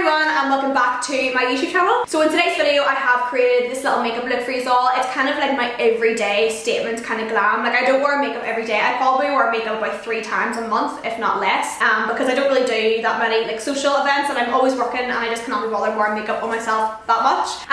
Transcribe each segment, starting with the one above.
everyone and welcome back to my YouTube channel. So in today's video I have created this little makeup look for you all. It's kind of like my everyday statement kind of glam. Like I don't wear makeup every day. I probably wear makeup about 3 times a month, if not less, because I don't really do that many like social events and I'm always working and I just cannot be bothered wearing makeup on myself that much.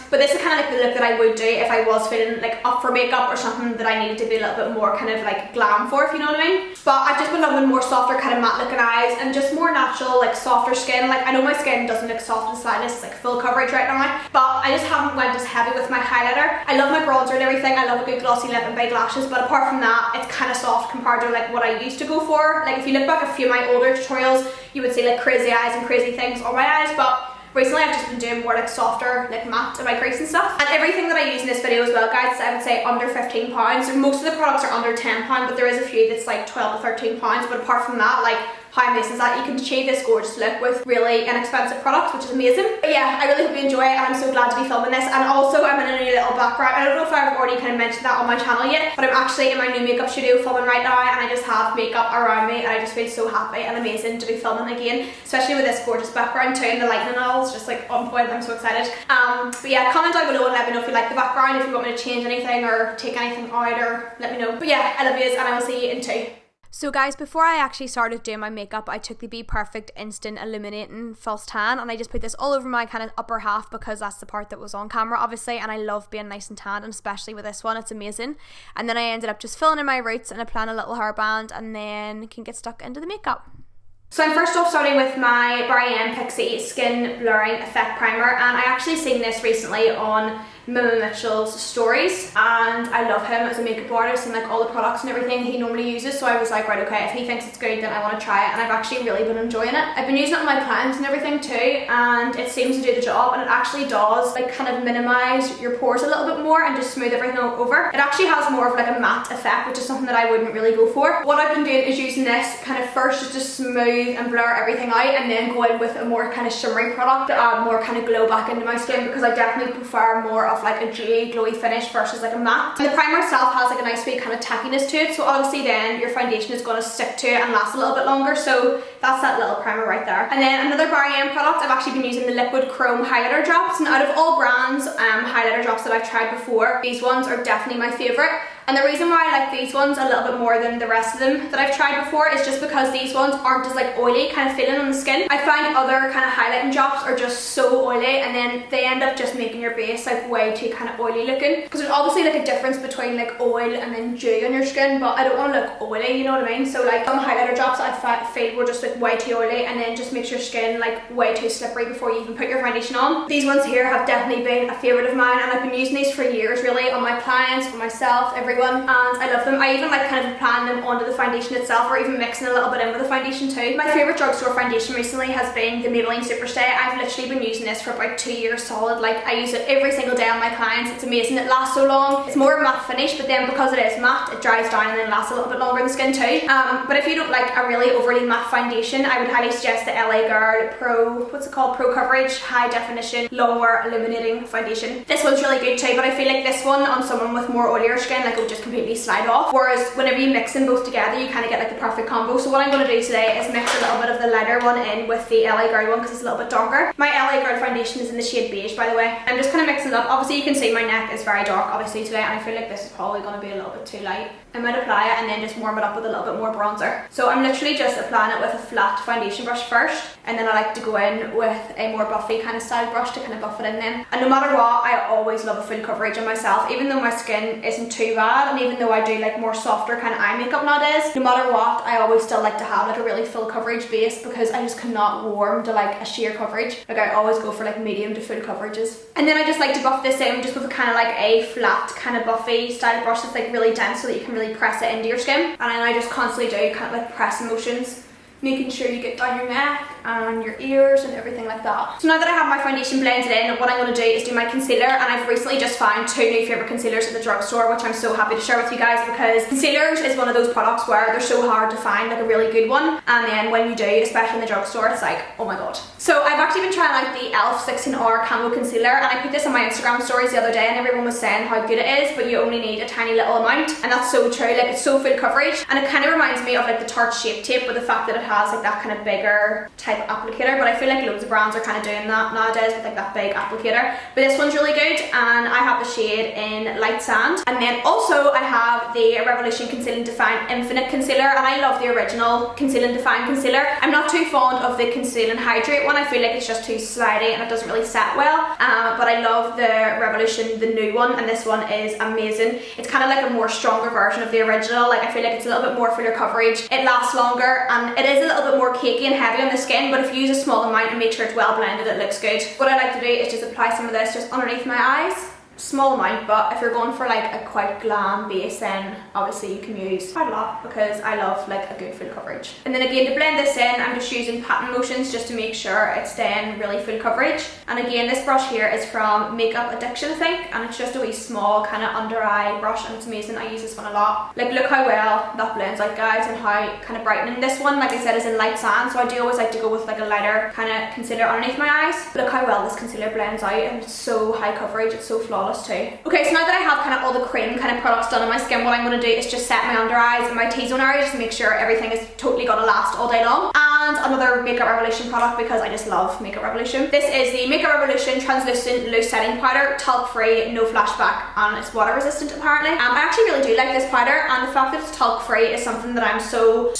But this is kind of like the look that I would do if I was feeling like up for makeup or something that I needed to be a little bit more kind of like glam for, if you know what I mean. But I've just been loving more softer kind of matte looking eyes and just more natural like softer skin. Like I know my skin doesn't look soft and slightest, it's like full coverage right now, but I just haven't went as heavy with my highlighter. I love my bronzer and everything, I love a good glossy lip and big lashes, but apart from that it's kind of soft compared to like what I used to go for. Like if you look back a few of my older tutorials you would see like crazy eyes and crazy things on my eyes, but recently I've just been doing more like softer like matte in my crease and stuff. And everything that I use in this video as well, guys, I would say under £15. So most of the products are under £10, but there is a few that's like 12 to £13. But apart from that, like how amazing is that? You can achieve this gorgeous look with really inexpensive products, which is amazing. But yeah, I really hope you enjoy it and I'm so glad to be filming this. And also I'm in a new little background. I don't know if I've already kind of mentioned that on my channel yet, but I'm actually in my new makeup studio filming right now and I just have makeup around me and I just feel so happy and amazing to be filming again, especially with this gorgeous background too, and the lighting and all. It's just like on point. I'm so excited. But yeah, comment down below and let me know if you like the background, if you want me to change anything or take anything out, or let me know. But yeah, I love yous and I will see you in 2. So guys, before I actually started doing my makeup, I took the bPerfect Instant Illuminating False Tan and I just put this all over my kind of upper half because that's the part that was on camera obviously, and I love being nice and tan, and especially with this one, it's amazing. And then I ended up just filling in my roots and applying a little hairband and then can get stuck into the makeup. So I'm first off starting with my Pixie Skin Blurring Effect Primer, and I actually seen this recently on Mima Mitchell's stories and I love him as a makeup artist and like all the products and everything he normally uses, so I was like, right, okay, if he thinks it's good then I want to try it, and I've actually really been enjoying it. I've been using it on my clients and everything too, and it seems to do the job, and it actually does like kind of minimize your pores a little bit more and just smooth everything over. It actually has more of like a matte effect, which is something that I wouldn't really go for. What I've been doing is using this kind of first just to smooth and blur everything out, and then go in with a more kind of shimmery product to add more kind of glow back into my skin, because I definitely prefer more of like a dewy glowy finish versus like a matte. And the primer itself has like a nice big kind of tackiness to it, so obviously then your foundation is going to stick to it and last a little bit longer, so that's that little primer right there. And then another product, I've actually been using the Liquid Chrome highlighter drops, and out of all brands highlighter drops that I've tried before, these ones are definitely my favourite. And the reason why I like these ones a little bit more than the rest of them that I've tried before is just because these ones aren't as like oily kind of feeling on the skin. I find other kind of highlighting drops are just so oily and then they end up just making your base like way too kind of oily looking, because there's obviously like a difference between like oil and then dew on your skin, but I don't want to look oily, you know what I mean? So like some highlighter drops I feel were just like way too oily and then just makes your skin like way too slippery before you even put your foundation on. These ones here have definitely been a favourite of mine, and I've been using these for years really on my clients, for myself, everyone, and I love them. I even like kind of applying them onto the foundation itself, or even mixing a little bit in with the foundation too. My favourite drugstore foundation recently has been the Maybelline Superstay. I've literally been using this for about 2 years solid. Like I use it every single day on my clients. It's amazing, it lasts so long. It's more matte finish, but then because it is matte it dries down and then lasts a little bit longer in the skin too. But if you don't like a really overly matte foundation, I would highly suggest the LA Girl Pro Coverage High Definition Long-Wear Illuminating Foundation. This one's really good too, but I feel like this one on someone with more oilier skin like it would just completely slide off, whereas whenever you mix them both together you kind of get like the perfect combo. So what I'm going to do today is mix a little bit of the lighter one in with the LA Girl one because it's a little bit darker. My LA Girl foundation is in the shade beige, by the way. I'm just kind of mixing it up. Obviously you can see my neck is very dark obviously today, and I feel like this is probably going to be a little bit too light. I might apply it and then just warm it up with a little bit more bronzer. So I'm literally just applying it with a flat foundation brush first, and then I like to go in with a more buffy kind of style brush to kind of buff it in then. And no matter what, I always love a full coverage on myself, even though my skin isn't too bad, and even though I do like more softer kind of eye makeup nowadays, no matter what, I always still like to have like a really full coverage base because I just cannot warm to like a sheer coverage. Like I always go for like medium to full coverages. And then I just like to buff this in just with kind of like a flat kind of buffy style brush that's like really dense so that you can really press it into your skin. And then I just constantly do kind of like press motions, making sure you get down your neck and your ears and everything like that. So now that I have my foundation blended in, what I'm going to do is do my concealer, and I've recently just found 2 new favourite concealers at the drugstore, which I'm so happy to share with you guys, because concealers is one of those products where they're so hard to find like a really good one, and then when you do, especially in the drugstore, it's like, oh my god. So I've actually been trying out the e.l.f. 16-hour Camo Concealer, and I put this on my Instagram stories the other day and everyone was saying how good it is, but you only need a tiny little amount, and that's so true. Like it's so full coverage, and it kind of reminds me of like the Tarte Shape Tape, with the fact that it has like that kind of bigger type type of applicator, but I feel like loads of brands are kind of doing that nowadays with like that big applicator. But this one's really good, and I have the shade in Light Sand. And then also I have the Revolution Conceal and Define Infinite Concealer, and I love the original Conceal and Define concealer. I'm not too fond of the Conceal and Hydrate one. I feel like it's just too slidey and it doesn't really set well, but I love the Revolution, the new one, and this one is amazing. It's kind of like a more stronger version of the original. Like, I feel like it's a little bit more fuller coverage, it lasts longer, and it is a little bit more cakey and heavy on the skin, but if you use a small amount and make sure it's well blended, it looks good. What I like to do is just apply some of this just underneath my eyes. Small amount, but if you're going for like a quite glam base, then obviously you can use quite a lot, because I love like a good full coverage. And then again, to blend this in, I'm just using pattern motions just to make sure it's staying really full coverage. And again, this brush here is from Makeup Addiction, I think, and it's just a wee small kind of under eye brush, and it's amazing. I use this one a lot. Like, look how well that blends out, guys, and how kind of brightening. This one, like I said, is in Light Sand, so I do always like to go with like a lighter kind of concealer underneath my eyes. But look how well this concealer blends out, and it's so high coverage, it's so flawless too. Okay, so now that I have kind of all the cream kind of products done on my skin, what I'm going to do is just set my under eyes and my T-zone area just to make sure everything is totally going to last all day long. And another Makeup Revolution product, because I just love Makeup Revolution. This is the Makeup Revolution Translucent Loose Setting Powder, talc free, no flashback, and it's water resistant apparently. I actually really do like this powder, and the fact that it's talc free is something that I'm so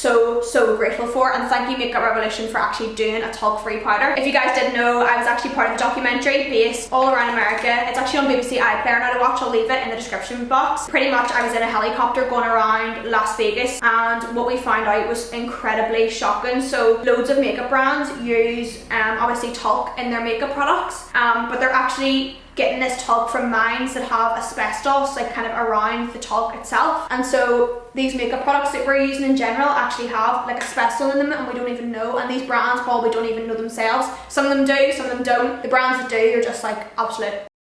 grateful for, and thank you Makeup Revolution for actually doing a talc free powder. If you guys didn't know, I was actually part of a documentary based all around America. It's actually on BBC iPlayer now to watch. I'll leave it in the description box. Pretty much I was in a helicopter going around Las Vegas, and what we found out was incredibly shocking. So loads of makeup brands use obviously talc in their makeup products, but they're actually getting this talc from mines that have asbestos like kind of around the talc itself, and so these makeup products that we're using in general actually have like asbestos in them, and we don't even know, and these brands probably don't even know themselves. Some of them do, some of them don't. The brands that do are just like absolute.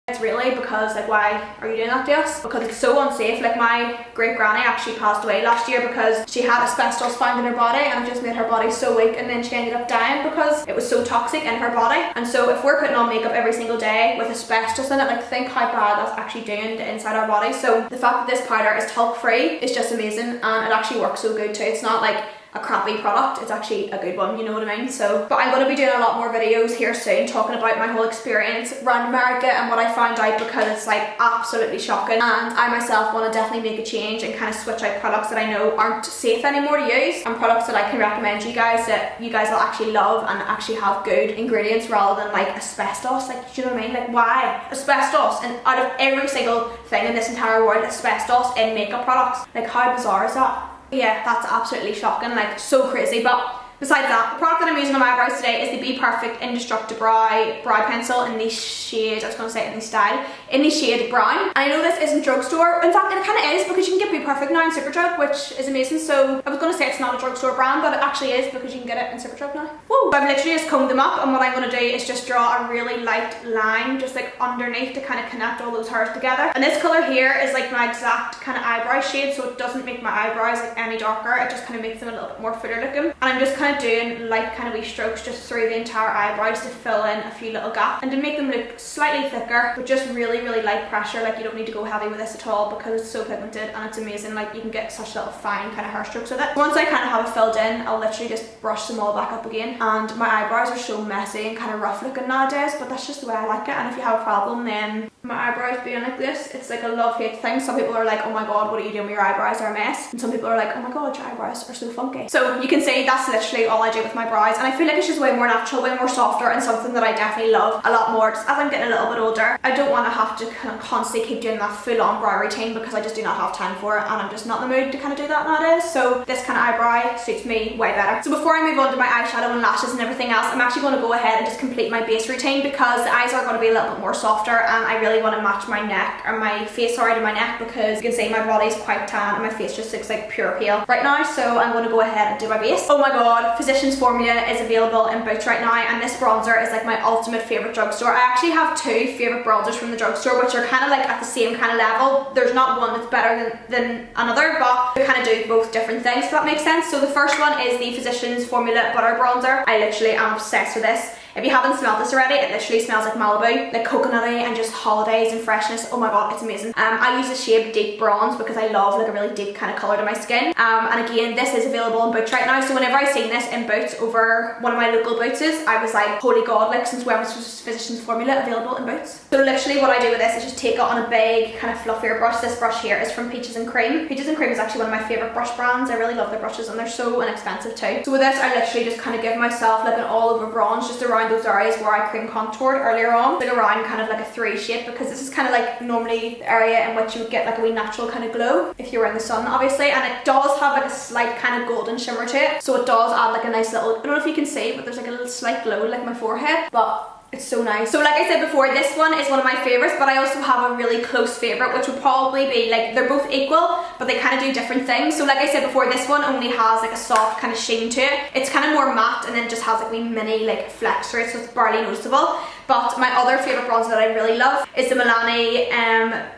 It's really because, like, why are you doing that to us? Because it's so unsafe. Like, my great granny actually passed away last year because she had asbestos found in her body, and it just made her body so weak, and then she ended up dying because it was so toxic in her body. And so if we're putting on makeup every single day with asbestos in it, like, think how bad that's actually doing to inside our body. So the fact that this powder is talc free is just amazing, and it actually works so good too. It's not like a crappy product, it's actually a good one, you know what I mean? So, but I'm going to be doing a lot more videos here soon talking about my whole experience around America and what I found out, because it's like absolutely shocking, and I myself want to definitely make a change and kind of switch out products that I know aren't safe anymore to use, and products that I can recommend you guys that you guys will actually love and actually have good ingredients rather than like asbestos. Like, do you know what I mean? Like, why asbestos? And out of every single thing in this entire world, asbestos in makeup products. Like, how bizarre is that? Yeah, that's absolutely shocking, like so crazy. But besides that, the product that I'm using on my eyebrows today is the bPerfect Indestructi'Brow Pencil in the shade, I was going to say in the style, in the shade brown. And I know this isn't drugstore, in fact it kind of is, because you can get bPerfect now in Superdrug, which is amazing. So I was going to say it's not a drugstore brand, but it actually is, because you can get it in Superdrug now. Woo! So I've literally just combed them up, and what I'm going to do is just draw a really light line just like underneath to kind of connect all those hairs together. And this colour here is like my exact kind of eyebrow shade, so it doesn't make my eyebrows like any darker, it just kind of makes them a little bit more fuller looking. And I'm just kind of doing light kind of wee strokes just through the entire eyebrows to fill in a few little gaps and to make them look slightly thicker, but just really light pressure. Like, you don't need to go heavy with this at all because it's so pigmented and it's amazing. Like, you can get such little fine kind of hair strokes with it. Once I kind of have it filled in, I'll literally just brush them all back up again. And my eyebrows are so messy and kind of rough looking nowadays, but that's just the way I like it. And if you have a problem then my eyebrows being like this, it's like a love-hate thing. Some people are like, oh my god, what are you doing with your eyebrows, they're a mess, and some people are like, oh my god, your eyebrows are so funky. So you can see that's literally all I do with my brows, and I feel like it's just way more natural, way more softer, and something that I definitely love a lot more just as I'm getting a little bit older. I don't want to have to kind of constantly keep doing that full-on brow routine because I just do not have time for it, and I'm just not in the mood to kind of do that nowadays. So this kind of eyebrow suits me way better. So before I move on to my eyeshadow and lashes and everything else, I'm actually going to go ahead and just complete my base routine because the eyes are going to be a little bit more softer, and I really want to match my neck, or my face, sorry, to my neck, because you can see my body is quite tan and my face just looks like pure pale right now. So I'm going to go ahead and do my base. Oh my god, Physicians Formula is available in Boots right now, and this bronzer is like my ultimate favourite drugstore. I actually have two favourite bronzers from the drugstore, which are kind of like at the same kind of level. There's not one that's better than another, but they kind of do both different things, if that makes sense. So the first one is the Physicians Formula Butter Bronzer. I literally am obsessed with this. If you haven't smelled this already, it literally smells like Malibu, like coconutty and just holidays and freshness. Oh my god, it's amazing. I use the shade Deep Bronze because I love like a really deep kind of colour to my skin. And again, this is available in Boots right now, so whenever I seen this in Boots over one of my local Bootses, I was like, holy god, like since when was Physicians Formula available in Boots? So literally what I do with this is just take it on a big kind of fluffier brush. This brush here is from Peaches and Cream. Peaches and Cream is actually one of my favourite brush brands. I really love their brushes and they're so inexpensive too. So with this, I literally just kind of give myself like an all over bronze just around those areas where I cream contoured earlier on, like around kind of like a 3 shape, because this is kind of like normally the area in which you would get like a wee natural kind of glow if you were in the sun, obviously. And it does have like a slight kind of golden shimmer to it, so it does add like a nice little, I don't know if you can see, but there's like a little slight glow like my forehead, but it's so nice. So like I said before, this one is one of my favorites, but I also have a really close favorite, which would probably be like, they're both equal, but they kind of do different things. So like I said before, this one only has like a soft kind of sheen to it. It's kind of more matte and then just has like wee mini like flecks through it, so it's barely noticeable. But my other favourite bronzer that I really love is the Milani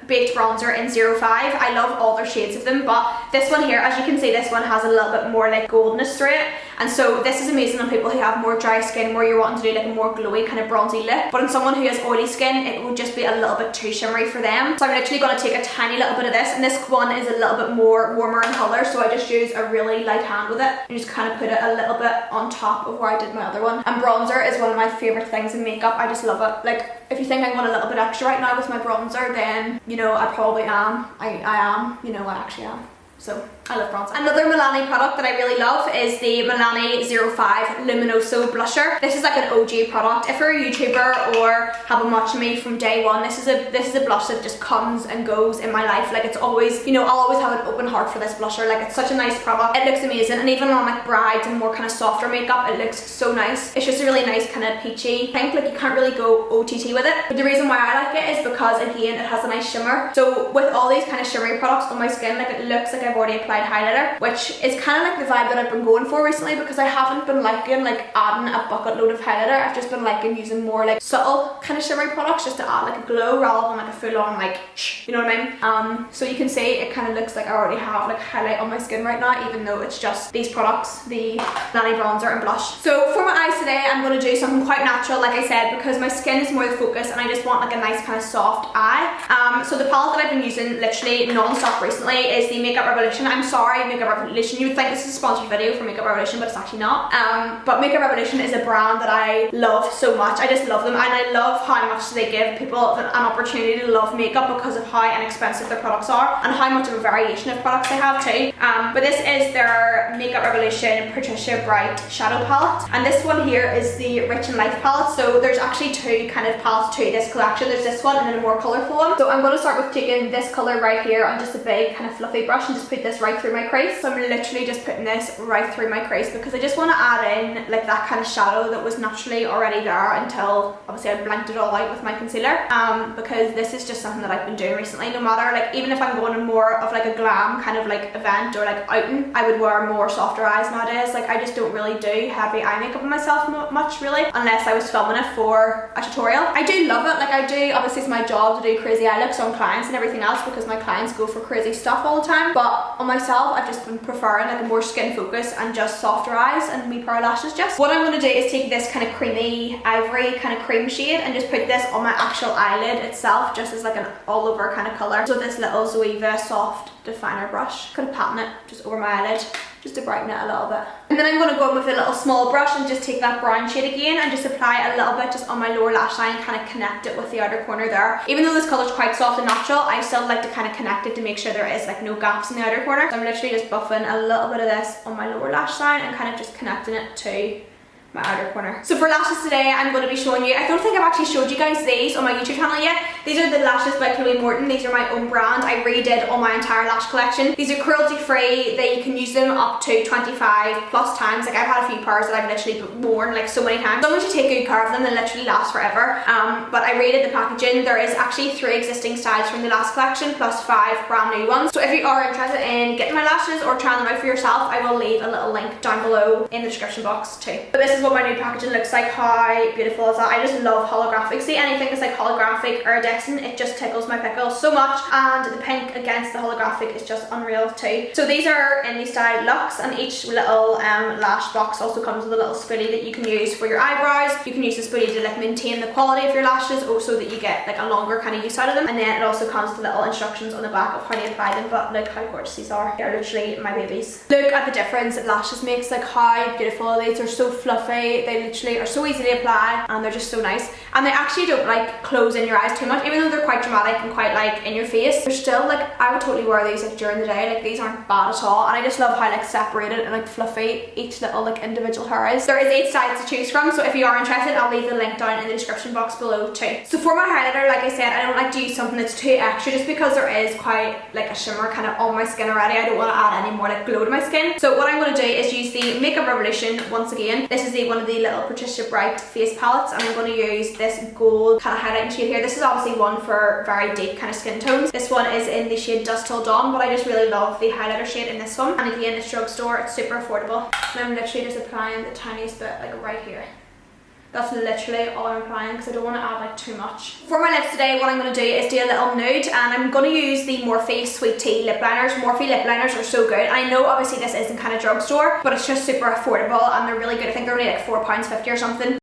Baked Bronzer in 05. I love all their shades of them, but this one here, as you can see, this one has a little bit more like goldness through it. And so this is amazing on people who have more dry skin, where you're wanting to do like a more glowy kind of bronzy lip. But on someone who has oily skin, it would just be a little bit too shimmery for them. So I'm literally going to take a tiny little bit of this, and this one is a little bit more warmer in colour, so I just use a really light hand with it and just kind of put it a little bit on top of where I did my other one. And bronzer is one of my favourite things in makeup. I just love it. Like, if you think I'm going a little bit extra right now with my bronzer, then you know I probably am. I am, you know, I actually am. So I love bronzer. Another Milani product that I really love is the Milani 05 Luminoso Blusher. This is like an OG product. If you're a YouTuber or have been watching me from day one, this is a blush that just comes and goes in my life. Like, it's always, you know, I'll always have an open heart for this blusher. Like, it's such a nice product. It looks amazing, and even on like brides and more kind of softer makeup, it looks so nice. It's just a really nice kind of peachy pink. Like, you can't really go OTT with it, but the reason why I like it is because again, it has a nice shimmer. So with all these kind of shimmery products on my skin, like, it looks like I've already applied highlighter, which is kind of like the vibe that I've been going for recently, because I haven't been liking like adding a bucket load of highlighter. I've just been liking using more like subtle kind of shimmery products just to add like a glow rather than like a full on like, you know what I mean? So you can see it kind of looks like I already have like highlight on my skin right now, even though it's just these products, the Milani bronzer and blush. So for my eyes today, I'm going to do something quite natural, like I said, because my skin is more the focus and I just want like a nice kind of soft eye. So the palette that I've been using literally non-stop recently is the Makeup Revolution. I'm sorry, Makeup Revolution, you would think this is a sponsored video for Makeup Revolution, but it's actually not. But Makeup Revolution is a brand that I love so much. I just love them, and I love how much they give people an opportunity to love makeup because of how inexpensive their products are and how much of a variation of products they have too. But this is their Makeup Revolution Patricia Bright Shadow Palette, and this one here is the Rich and Life palette. So there's actually two kind of palettes to this collection. There's this one and then a more colourful one. So I'm going to start with taking this colour right here on just a big kind of fluffy brush and just put this right through my crease. So I'm literally just putting this right through my crease because I just want to add in like that kind of shadow that was naturally already there until obviously I blanked it all out with my concealer. Because this is just something that I've been doing recently. No matter, like, even if I'm going to more of like a glam kind of like event or like outing, I would wear more softer eyes nowadays. Like, I just don't really do heavy eye makeup on myself much really, unless I was filming it for a tutorial. I do love it. Like, I do, obviously it's my job to do crazy eye looks on clients and everything else because my clients go for crazy stuff all the time, but on myself I've just been preferring like a more skin focus and just softer eyes and me pearl lashes. Just what I'm going to do is take this kind of creamy ivory kind of cream shade and just put this on my actual eyelid itself, just as like an all over kind of colour. So this little Zoeva soft definer brush, kind of patting it just over my eyelid just to brighten it a little bit. And then I'm going to go in with a little small brush and just take that brown shade again and just apply a little bit just on my lower lash line and kind of connect it with the outer corner there. Even though this colour is quite soft and natural, I still like to kind of connect it to make sure there is like no gaps in the outer corner. So I'm literally just buffing a little bit of this on my lower lash line and kind of just connecting it to my outer corner. So for lashes today, I'm going to be showing you, I don't think I've actually showed you guys these on my YouTube channel yet. These are the lashes by Morton. These are my own brand. I redid all my entire lash collection. These are cruelty free. You can use them up to 25 plus times. Like, I've had a few pairs that I've literally worn like so many times. As long as you take good care of them, they literally last forever. But I redid the packaging. There is actually 3 existing styles from the last collection plus 5 brand new ones. So if you are interested in getting my lashes or trying them out for yourself, I will leave a little link down below in the description box too. But this is what my new packaging looks like. How beautiful is that? I just love holographic. See, anything that's like holographic or iridescent, it just tickles my pickles so much, and the pink against the holographic is just unreal too. So these are in the style Luxe, and each little lash box also comes with a little spoolie that you can use for your eyebrows. You can use the spoolie to like maintain the quality of your lashes, also that you get like a longer kind of use out of them. And then it also comes with little instructions on the back of how to apply them. But look how gorgeous these are. They're literally my babies. Look at the difference lashes makes, like how beautiful these are. So fluffy, they literally are so easy to apply, and they're just so nice. And they actually don't like close in your eyes too much, even though they're quite dramatic and quite like in your face. They're still like, I would totally wear these like during the day. Like these aren't bad at all, and I just love how like separated and like fluffy each little like individual hair is. There is 8 styles to choose from, so if you are interested, I'll leave the link down in the description box below too. So for my highlighter, like I said, I don't like to use something that's too extra, just because there is quite like a shimmer kind of on my skin already. I don't want to add any more like glow to my skin. So what I'm going to do is use the Makeup Revolution once again. This is one of the little Patricia Bright face palettes, and I'm going to use this gold kind of highlighting shade here. This is obviously one for very deep kind of skin tones. This one is in the shade Dust Till Dawn, but I just really love the highlighter shade in this one. And again, it's drugstore, it's super affordable. And I'm literally just applying the tiniest bit like right here. That's literally all I'm applying because I don't want to add like too much. For my lips today, what I'm going to do is do a little nude, and I'm going to use the Morphe Sweet Tea lip liners. Morphe lip liners are so good. I know obviously this isn't kind of drugstore, but it's just super affordable and they're really good. I think they're only like £4.50 or something.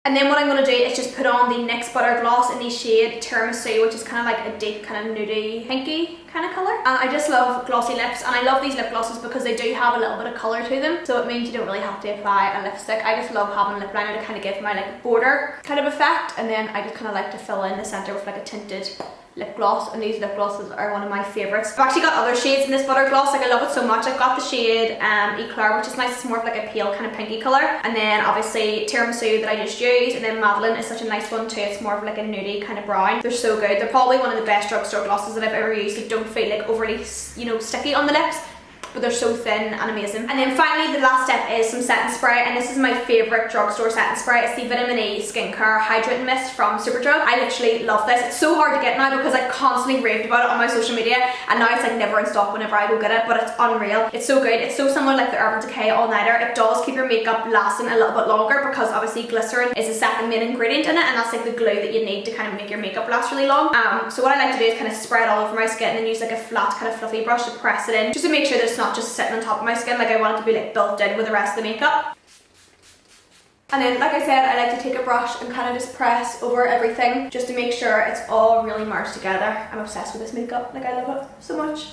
And then what I'm going to do is just put on the NYX Butter Gloss in the shade Tiramisu, which is kind of like a deep kind of nudie pinky kind of colour. And I just love glossy lips, and I love these lip glosses because they do have a little bit of colour to them, so it means you don't really have to apply a lipstick. I just love having a lip liner to kind of give my like border kind of effect, and then I just kind of like to fill in the centre with like a tinted lip gloss, and these lip glosses are one of my favourites. I've actually got other shades in this butter gloss, like I love it so much. I've got the shade Elixir, which is nice, it's more of like a pale kind of pinky colour, and then obviously Tiramisu that I just used, and then Maybelline is such a nice one too. It's more of like a nudie kind of brown. They're so good. They're probably one of the best drugstore glosses that I've ever used. They don't feel like overly, you know, sticky on the lips, but they're so thin and amazing. And then finally, the last step is some setting spray, and this is my favourite drugstore setting spray. It's the Vitamin E Skincare Hydrating Mist from Superdrug. I literally love this. It's so hard to get now because I've constantly raved about it on my social media, and now it's like never in stock whenever I go get it, but it's unreal. It's so good. It's so similar like the Urban Decay all-nighter. It does keep your makeup lasting a little bit longer because obviously glycerin is the second main ingredient in it, and that's like the glue that you need to kind of make your makeup last really long. So what I like to do is kind of spread all over my skin and then use like a flat kind of fluffy brush to press it in, just to make sure that it's not just sitting on top of my skin. Like I want it to be like built in with the rest of the makeup. And then, like I said, I like to take a brush and kind of just press over everything just to make sure it's all really merged together. I'm obsessed with this makeup. Like I love it so much.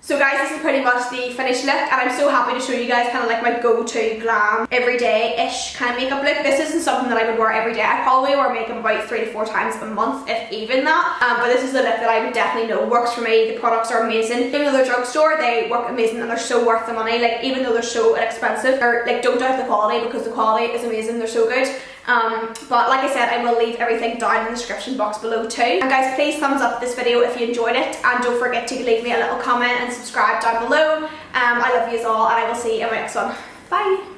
So guys, this is pretty much the finished look, and I'm so happy to show you guys kind of like my go-to glam everyday-ish kind of makeup look. This isn't something that I would wear every day. I probably wear makeup about 3 to 4 times a month, if even that. But this is the look that I would definitely know works for me. The products are amazing. Even though they're drugstore, they work amazing and they're so worth the money. Like even though they're so inexpensive, or like don't doubt the quality because the quality is amazing. They're so good. But like I said, I will leave everything down in the description box below too. And guys, please thumbs up this video if you enjoyed it, and don't forget to leave me a little comment and subscribe down below. I love you all, and I will see you in my next one. Bye!